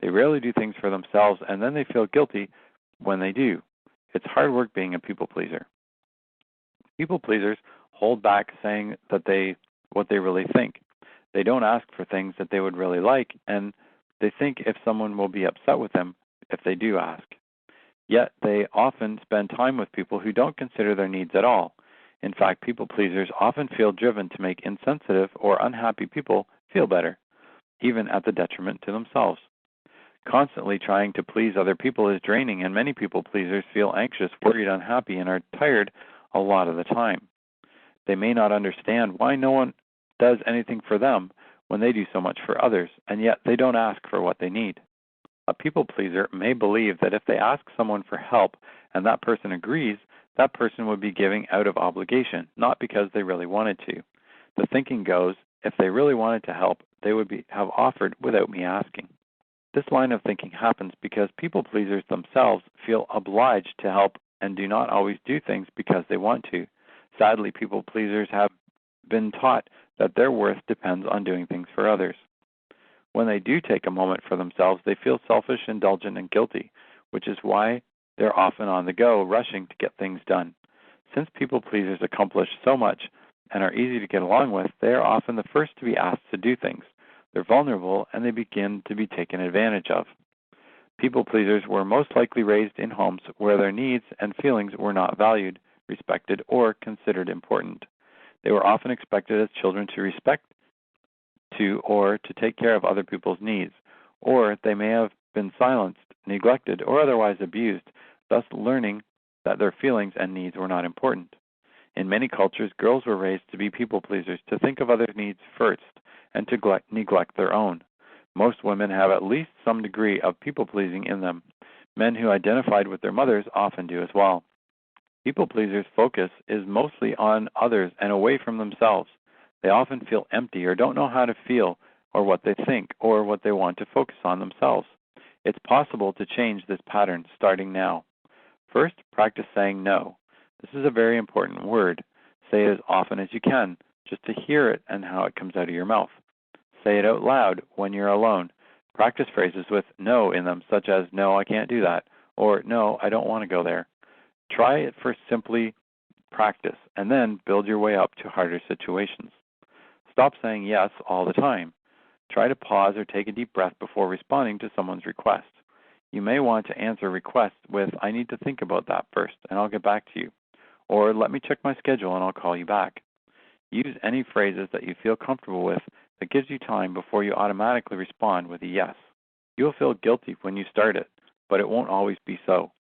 They rarely do things for themselves, and then they feel guilty when they do. It's hard work being a people pleaser. People pleasers hold back saying what they really think. They don't ask for things that they would really like, and they think if someone will be upset with them if they do ask. Yet they often spend time with people who don't consider their needs at all. In fact, people pleasers often feel driven to make insensitive or unhappy people feel better, even at the detriment to themselves. Constantly trying to please other people is draining, and many people pleasers feel anxious, worried, unhappy, and are tired a lot of the time. They may not understand why no one does anything for them when they do so much for others, and yet they don't ask for what they need. A people pleaser may believe that if they ask someone for help and that person agrees, that person would be giving out of obligation, not because they really wanted to. The thinking goes, if they really wanted to help, they would have offered without me asking. This line of thinking happens because people pleasers themselves feel obliged to help and do not always do things because they want to. Sadly, people pleasers have been taught that their worth depends on doing things for others. When they do take a moment for themselves, they feel selfish, indulgent, and guilty, which is why they're often on the go, rushing to get things done. Since people pleasers accomplish so much and are easy to get along with, they are often the first to be asked to do things. They're vulnerable, and they begin to be taken advantage of. People pleasers were most likely raised in homes where their needs and feelings were not valued, respected, or considered important. They were often expected as children to respect or to take care of other people's needs, or they may have been silenced, neglected, or otherwise abused, thus learning that their feelings and needs were not important. In many cultures, girls were raised to be people pleasers, to think of others' needs first, and to neglect their own. Most women have at least some degree of people-pleasing in them. Men who identified with their mothers often do as well. People pleasers' focus is mostly on others and away from themselves. They often feel empty or don't know how to feel or what they think or what they want to focus on themselves. It's possible to change this pattern starting now. First, practice saying no. This is a very important word. Say it as often as you can, just to hear it and how it comes out of your mouth. Say it out loud when you're alone. Practice phrases with no in them, such as, no, I can't do that, or no, I don't want to go there. Try it for simply practice, and then build your way up to harder situations. Stop saying yes all the time. Try to pause or take a deep breath before responding to someone's request. You may want to answer requests with, I need to think about that first, and I'll get back to you. Or, let me check my schedule and I'll call you back. Use any phrases that you feel comfortable with that gives you time before you automatically respond with a yes. You'll feel guilty when you start it, but it won't always be so.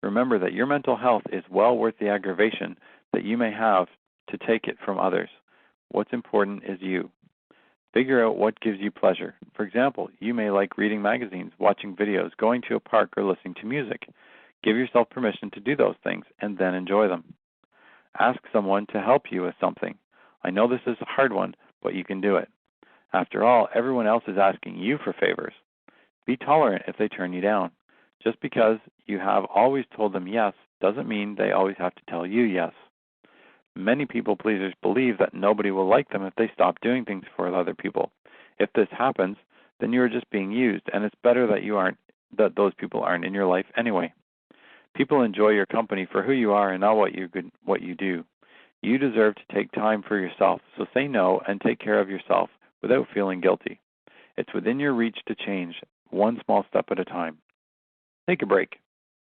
Remember that your mental health is well worth the aggravation that you may have to take it from others. What's important is you. Figure out what gives you pleasure. For example, you may like reading magazines, watching videos, going to a park, or listening to music. Give yourself permission to do those things and then enjoy them. Ask someone to help you with something. I know this is a hard one, but you can do it. After all, everyone else is asking you for favors. Be tolerant if they turn you down. Just because you have always told them yes doesn't mean they always have to tell you yes. Many people pleasers believe that nobody will like them if they stop doing things for other people. If this happens, then you are just being used, and it's better that those people aren't in your life anyway. People enjoy your company for who you are and not what you do. You deserve to take time for yourself, so say no and take care of yourself without feeling guilty. It's within your reach to change, one small step at a time. Take a break.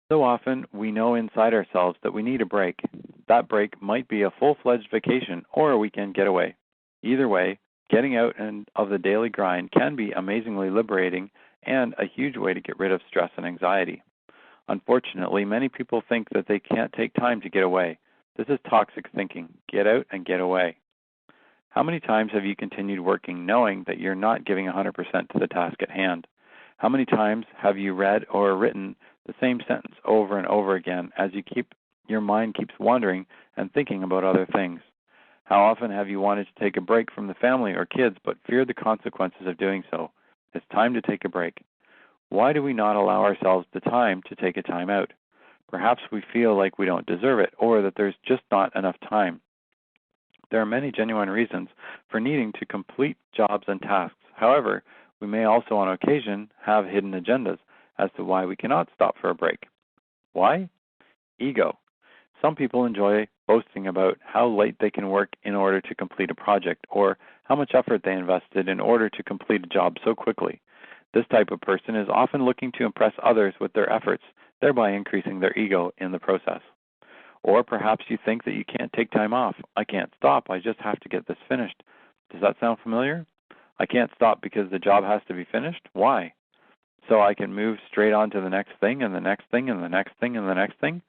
So often, we know inside ourselves that we need a break. That break might be a full-fledged vacation or a weekend getaway. Either way, getting out of the daily grind can be amazingly liberating and a huge way to get rid of stress and anxiety. Unfortunately, many people think that they can't take time to get away. This is toxic thinking. Get out and get away. How many times have you continued working knowing that you're not giving 100% to the task at hand? How many times have you read or written the same sentence over and over again as your mind keeps wandering and thinking about other things? How often have you wanted to take a break from the family or kids but feared the consequences of doing so? It's time to take a break. Why do we not allow ourselves the time to take a time out? Perhaps we feel like we don't deserve it or that there's just not enough time. There are many genuine reasons for needing to complete jobs and tasks. However, we may also on occasion have hidden agendas as to why we cannot stop for a break. Why? Ego. Some people enjoy boasting about how late they can work in order to complete a project or how much effort they invested in order to complete a job so quickly. This type of person is often looking to impress others with their efforts, thereby increasing their ego in the process. Or perhaps you think that you can't take time off. I can't stop. I just have to get this finished. Does that sound familiar? I can't stop because the job has to be finished? Why? So I can move straight on to the next thing and the next thing and the next thing and the next thing?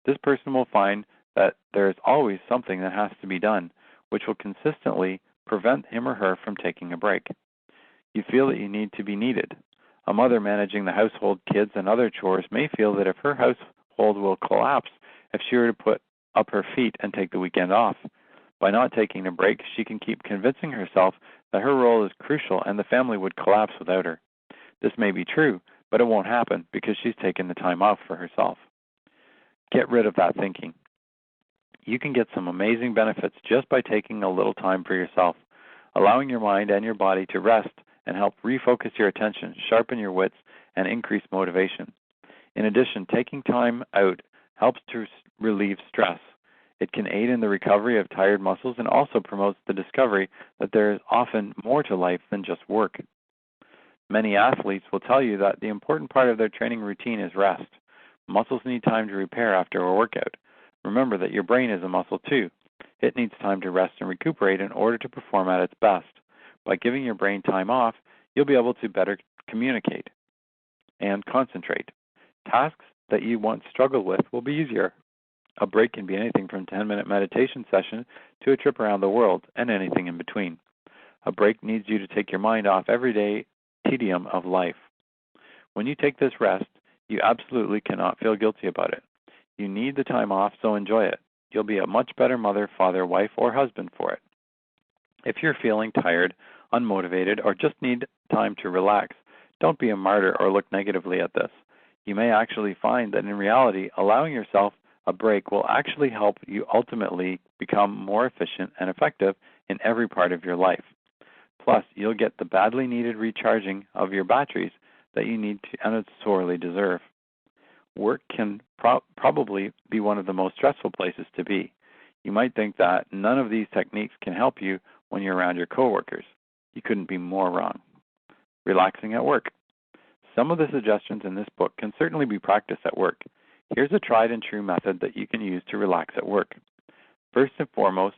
This person will find that there is always something that has to be done, which will consistently prevent him or her from taking a break. You feel that you need to be needed. A mother managing the household, kids, and other chores may feel that if her household will collapse if she were to put up her feet and take the weekend off. By not taking a break, she can keep convincing herself that her role is crucial and the family would collapse without her. This may be true, but it won't happen because she's taken the time off for herself. Get rid of that thinking. You can get some amazing benefits just by taking a little time for yourself, allowing your mind and your body to rest and help refocus your attention, sharpen your wits, and increase motivation. In addition, taking time out helps to relieve stress. It can aid in the recovery of tired muscles and also promotes the discovery that there is often more to life than just work. Many athletes will tell you that the important part of their training routine is rest. Muscles need time to repair after a workout. Remember that your brain is a muscle too. It needs time to rest and recuperate in order to perform at its best. By giving your brain time off, you'll be able to better communicate and concentrate. Tasks that you once struggled with will be easier. A break can be anything from a 10-minute meditation session to a trip around the world and anything in between. A break needs you to take your mind off everyday tedium of life. When you take this rest, you absolutely cannot feel guilty about it. You need the time off, so enjoy it. You'll be a much better mother, father, wife, or husband for it. If you're feeling tired, unmotivated, or just need time to relax, don't be a martyr or look negatively at this. You may actually find that in reality, allowing yourself a break will actually help you ultimately become more efficient and effective in every part of your life. Plus, you'll get the badly needed recharging of your batteries that you need to and sorely deserve. Work can probably be one of the most stressful places to be. You might think that none of these techniques can help you when you're around your coworkers. You couldn't be more wrong. Relaxing at work. Some of the suggestions in this book can certainly be practiced at work. Here's a tried and true method that you can use to relax at work. First and foremost,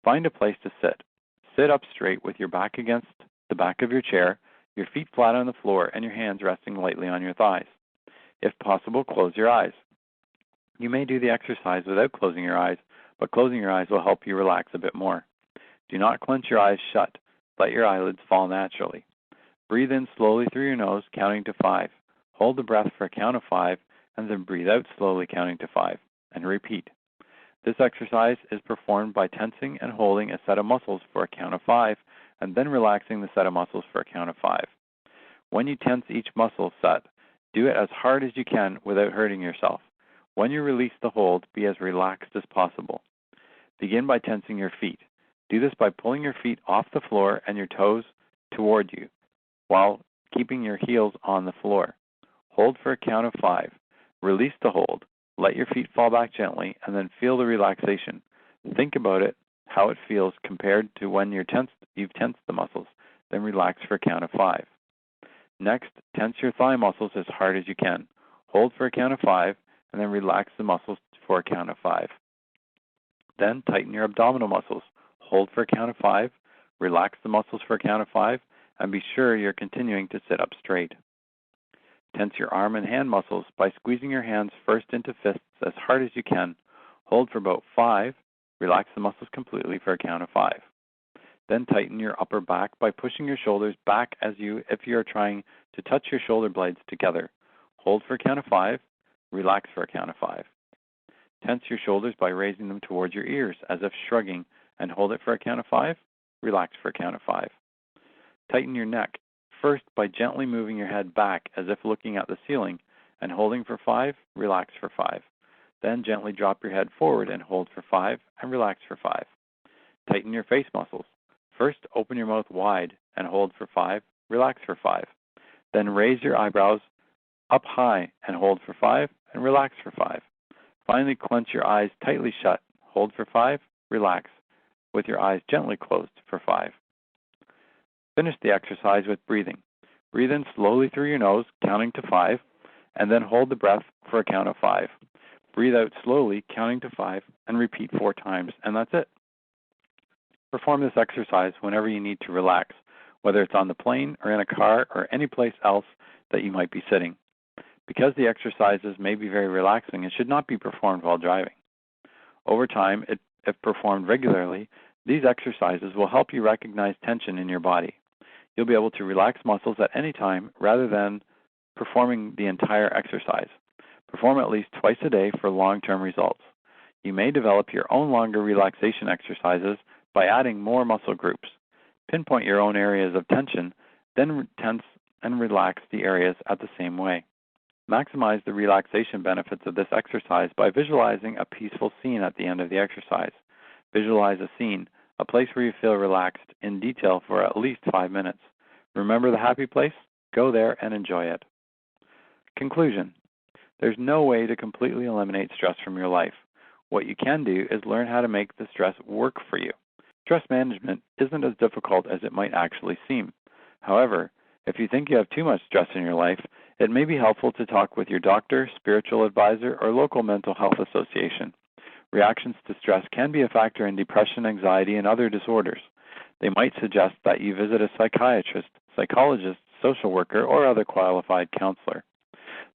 find a place to sit. Sit up straight with your back against the back of your chair, your feet flat on the floor, and your hands resting lightly on your thighs. If possible, close your eyes. You may do the exercise without closing your eyes, but closing your eyes will help you relax a bit more. Do not clench your eyes shut. Let your eyelids fall naturally. Breathe in slowly through your nose, counting to 5. Hold the breath for a count of 5, and then breathe out slowly, counting to 5, and repeat. This exercise is performed by tensing and holding a set of muscles for a count of 5, and then relaxing the set of muscles for a count of 5. When you tense each muscle set, do it as hard as you can without hurting yourself. When you release the hold, be as relaxed as possible. Begin by tensing your feet. Do this by pulling your feet off the floor and your toes toward you, while keeping your heels on the floor. Hold for a count of 5. Release the hold. Let your feet fall back gently, and then feel the relaxation. Think about it, how it feels compared to when you've tensed the muscles. Then relax for a count of 5. Next, tense your thigh muscles as hard as you can. Hold for a count of 5, and then relax the muscles for a count of 5. Then tighten your abdominal muscles. Hold for a count of 5, relax the muscles for a count of 5, and be sure you're continuing to sit up straight. Tense your arm and hand muscles by squeezing your hands first into fists as hard as you can. Hold for about 5, relax the muscles completely for a count of 5. Then tighten your upper back by pushing your shoulders back if you are trying to touch your shoulder blades together. Hold for a count of 5, relax for a count of 5. Tense your shoulders by raising them towards your ears as if shrugging, and hold it for a count of 5, relax for a count of 5. Tighten your neck, first by gently moving your head back as if looking at the ceiling, and holding for 5, relax for 5. Then gently drop your head forward and hold for 5, and relax for 5. Tighten your face muscles. First, open your mouth wide and hold for 5, relax for 5. Then raise your eyebrows up high and hold for 5, and relax for 5. Finally, clench your eyes tightly shut, hold for 5, relax, with your eyes gently closed for 5. Finish the exercise with breathing. Breathe in slowly through your nose, counting to 5, and then hold the breath for a count of 5. Breathe out slowly, counting to 5, and repeat 4 times, and that's it. Perform this exercise whenever you need to relax, whether it's on the plane or in a car or any place else that you might be sitting. Because the exercises may be very relaxing, it should not be performed while driving. Over time, if performed regularly, these exercises will help you recognize tension in your body. You'll be able to relax muscles at any time rather than performing the entire exercise. Perform at least twice a day for long-term results. You may develop your own longer relaxation exercises by adding more muscle groups. Pinpoint your own areas of tension, then tense and relax the areas at the same way. Maximize the relaxation benefits of this exercise by visualizing a peaceful scene at the end of the exercise. Visualize a scene, a place where you feel relaxed, in detail for at least 5 minutes. Remember the happy place? Go there and enjoy it. Conclusion. There's no way to completely eliminate stress from your life. What you can do is learn how to make the stress work for you. Stress management isn't as difficult as it might actually seem. However, if you think you have too much stress in your life, it may be helpful to talk with your doctor, spiritual advisor, or local mental health association. Reactions to stress can be a factor in depression, anxiety, and other disorders. They might suggest that you visit a psychiatrist, psychologist, social worker, or other qualified counselor.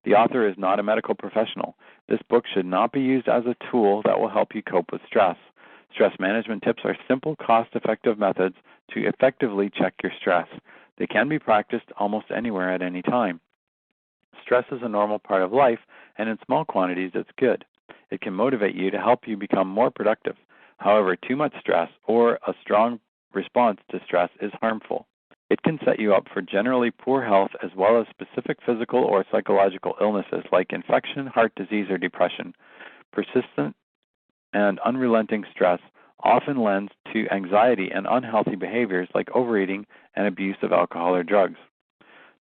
The author is not a medical professional. This book should not be used as a tool that will help you cope with stress. Stress management tips are simple, cost-effective methods to effectively check your stress. They can be practiced almost anywhere at any time. Stress is a normal part of life, and in small quantities it's good. It can motivate you to help you become more productive. However, too much stress or a strong response to stress is harmful. It can set you up for generally poor health as well as specific physical or psychological illnesses like infection, heart disease, or depression. Persistent and unrelenting stress often lends to anxiety and unhealthy behaviors like overeating and abuse of alcohol or drugs.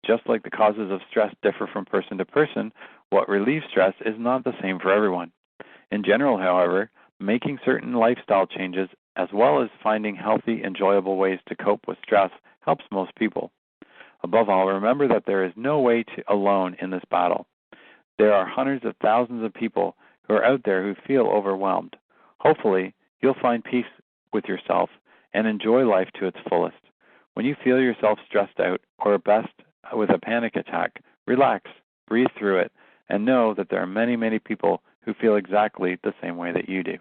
Just like the causes of stress differ from person to person, what relieves stress is not the same for everyone. In general, however, making certain lifestyle changes as well as finding healthy, enjoyable ways to cope with stress helps most people. Above all, remember that there is no way alone in this battle. There are hundreds of thousands of people who are out there who feel overwhelmed. Hopefully, you'll find peace with yourself and enjoy life to its fullest. When you feel yourself stressed out or best with a panic attack, relax, breathe through it, and know that there are many, many people who feel exactly the same way that you do.